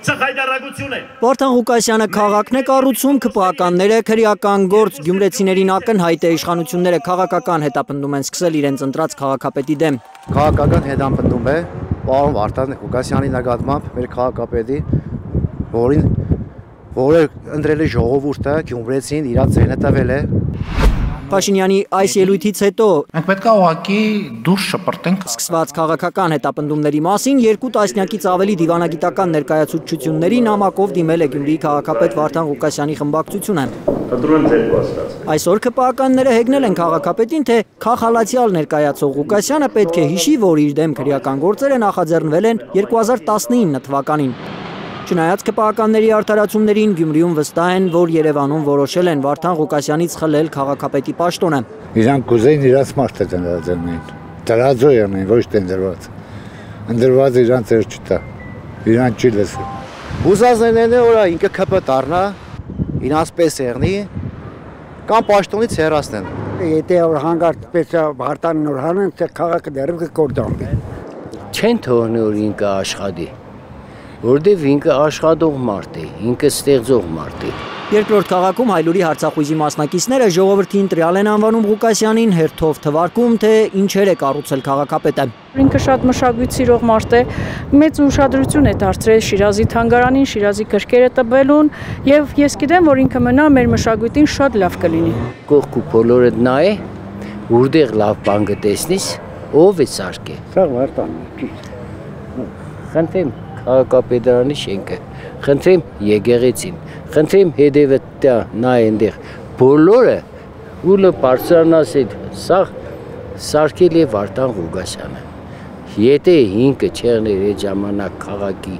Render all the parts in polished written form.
Ցխայտարագություն է։ Վարդան Ղուկասյանը քաղաքն է կառուցում, ԿՊԱ-կանները քրեական գործ, գյումրեցիներին ակնհայտ է իշխանությունները քաղաքական հետապնդում են սկսել իրենց ընտրած քաղաքապետի դեմ։ Քաղաքական հետապնդում է պարոն Վարդան Ղուկասյանի նկատմամբ մեր քաղաքապետի, որը ընտրել է ժողովուրդը, գյումրեցին իր ձայնը տվել է։ Փաշինյանի այս ելույթից հետո մենք պետք է ուղղակի դուրս շպրտենք սկսված քաղաքական հետապնդումների մասին 2 տասնյակից ավելի դիվանագիտական ներկայացուցչությունների նամակով դիմել է Գյումրիի քաղաքապետ Վարդան Ղուկասյանի խմբակցությունը։ Այսօր ԿՊԱ-կանները հեգնել են քաղաքապետին, թե քաղաքալացիալ ներկայացող Ղուկասյանը պետք է հիշի, որ իր դեմ քրեական գործերը նախաձեռնվել են 2019 թվականին։ Չնայած ԿՊԱ-կանների արդարացումներին Գյումրիում վստահ են, որ Երևանում որոշել են Վարդան Ղուկասյանից խլել քաղաքապետի պաշտոնը։ Իրանք կուզեին իրաց մարդը տնադրեն, տրաձո եղնեն, ոչ թե ընտրված։ Ընտրված իրանք ձեր չտա, իրանք չի լսի։ Ուզածներն է, որ ինքը ԿՊ դառնա, իրանց պես եղնի, կամ պաշտոնից հեռացնեն։ Եթե հանգարտ պես Վարդանին նոր հանեն, թե քաղաքը դեռ կկործանվի։ Չեն թողնի, որ ինքը աշխատի։ Որտեվ ինքը աշխատող մարդ է, ինքը ստեղծող մարդ է։ Երկրորդ քաղաքում Հայլուրի հարցախույզի մասնակիցները ժողովրդի ընտրյալ են անվանում Ղուկասյանին, հերթով թվարկում, թե ինչեր է կառուցել քաղաքապետը։ Ինքը շատ մշակույթ սիրող մարդ է, մեծ ուշադրություն է դարձրել Շիրազի թանգարանին, Շիրազի գրքերը տվելուն, եւ ես գիտեմ, որ ինքը մնա մեր մշակույթին շատ լավ կլինի։ Կողքու բոլորը նայ, որտեղ լավ բան կտեսնես, ով է սարքե։ Սա Վարդանն է։ Խնդրեմ քաղաքապետարանի շենքը, խնդրեմ եկեղեցին, խնդրեմ հետևը նա այնտեղ բոլորը ուլը բարձրանաս այդ սա սարքել է Վարդան Ղուկասյանը։ Եթե ինքը չեղներ այդ ժամանակ քաղաքի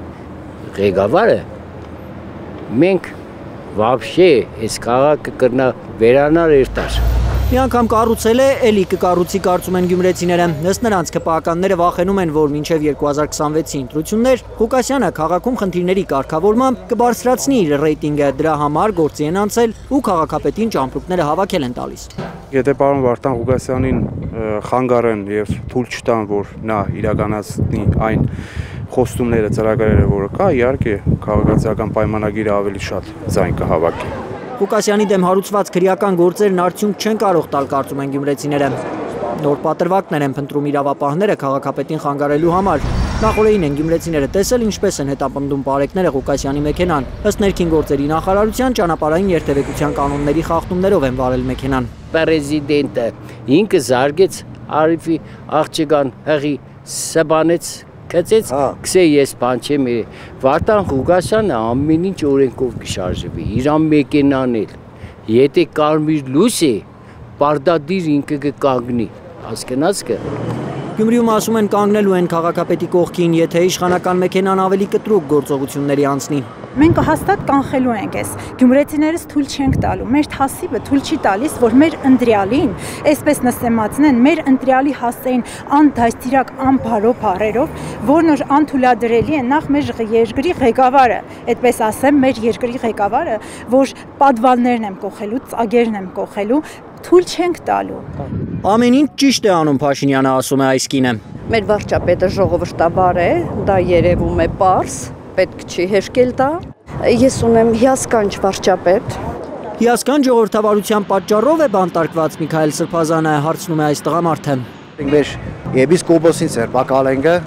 ղեկավարը, մենք վաբշե այս քաղաքը կրնա վերանար երտար։ Մի անգամ կառուցել է, էլի կկառուցի կարծում են գյումրեցիները։ Ըստ նրանց ԿՊԱ-կանները վախենում են, որ մինչև 2026-ի ընտրություններ Ղուկասյանը քաղաքում խնդիրների կարգավորմամբ կբարձրացնի իր ռեյտինգը, դրա համար գործի են անցել ու քաղաքապետին ճամպրուկները հավաքել են տալիս։ Եթե պարոն Վարդան Ղուկասյանին խանգարեն եւ թույլ չտան, որ նա իրականացնի այն խոստումները, ծրագրերը, որը կա, իհարկե քաղաքացիական պայմանագիրը ավելի շատ ձայն կհավաքի։ Ղուկասյանի դեմ հարուցված քրեական գործերն արդյունք չեն կարող տալ կարծում են գյումրեցիները։ Նոր պատրվակներ են փնտրում իրավապահները քաղաքապետին խանգարելու համար։ Նախորդին են գյումրեցիները տեսել ինչպես են հետապնդում բարեկները Ղուկասյանի մեքենան։ Ըստ ներքին գործերի նախարարության ճանապարհային երթևեկության կանոնների խախտումներով են վարել մեքենան։ Պրեզիդենտը ինքը զարգեց Արիֆի աղջկան հղի սբանեց Կծեց, կսե ես բան չեմ, Վարդան Ղուկասյանը ամեն ինչ օրենքով կշարժվի, իրան մեքենան էլ, եթե կարմիր լույս է, պարտադիր ինքը կկանգնի, հասկնաց կը։ Գյումրիում ասում են կանգնելու են քաղաքապետի կողքին, եթե իշխանական մեքենան ավելի կտրուկ գործողությունների անցնի։ Մենք հաստատ կանխելու ենք այս, գյումրեցիներս թույլ չենք տալու, մեր թասիբը թույլ չի տալիս, որ մեր ընտրյալին, այսպես նսեմացնեն, մեր ընտրյալի հասցեին անդաստիրակ անբարո բառերով, որն որ անթույլատրելի է նախ մեր երկրի ղեկավարը, այդպես ասեմ, մեր երկրի ղեկավարը, որ պատվալներն եմ կողելու, ծագերն եմ կողելու, թույլ չենք տալու։ Ամեն ինչ ճիշտ է անում Փաշինյանը, ասում է այս կինը։ Մեր վարչապետը ժողովրդավար է, դա երևում է պարզ, պետք չի հեշկել դա։ Ես ունեմ հիասքանչ վարչապետ։ Հիասքանչ ժողովրդավարության պատճառով է բանտարկված Միքայել Սրբազանը, հարցնում է այս տղամարդը։ Մեր եպիսկոպոսին ցերպակալենգը,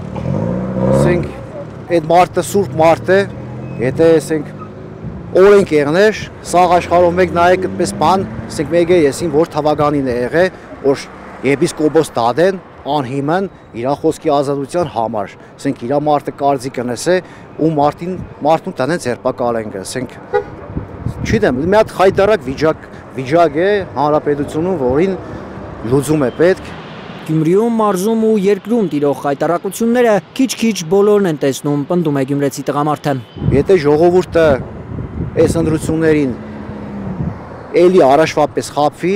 ասենք այդ մարդը սուրբ մարդ է, եթե ասենք օրենք եղներ, սաղ աշխարհով մեկ նայեք այդպես բան, ասենք մեկը եսին որ թվականին է եղել, որ եպիսկոպոս դադեն անհիմն իր խոսքի ազատության համար, ասենք իր մարդը կարծիքը նսե ու մարդուն տնեն ցերպակալենգը, ասենք չգիտեմ, մի հատ խայտարակ վիճակ է հանրապետությունում, որին լուծում է պետք։ Գյումրիում, մարզում ու երկրում տիրող խայտարակությունները քիչ-քիչ բոլորն են տեսնում, պնդում է գյումրեցի տղամարդը։ Եթե ժողովուրդը այս ընտրություններին էլի առաջվա պես խաբվի,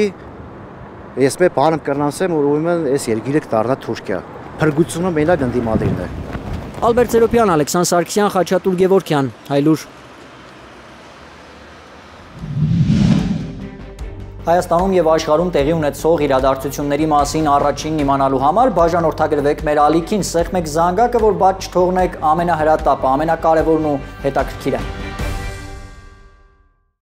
ես մեկ բանը կրնասեմ, որ ուրեմն այս երկիրը կդառնա Թուրքիա։ Փրկությունը մենակ ընդդիմադիրն է։ Ալբերտ Սերոբյան, Ալեքսանդր Սարգսյան, Խաչատուր Գևորգյան, Հայլուր։ Հայաստանում եւ աշխարհում տեղի ունեցող իրադարձությունների մասին առաջինն իմանալու համար բաժանորդագրվեք մեր ալիքին, սեղմեք զանգակը, որ բաց չթողնեք ամենահրատապը, ամենակարևորն ու հետաքրքիրը։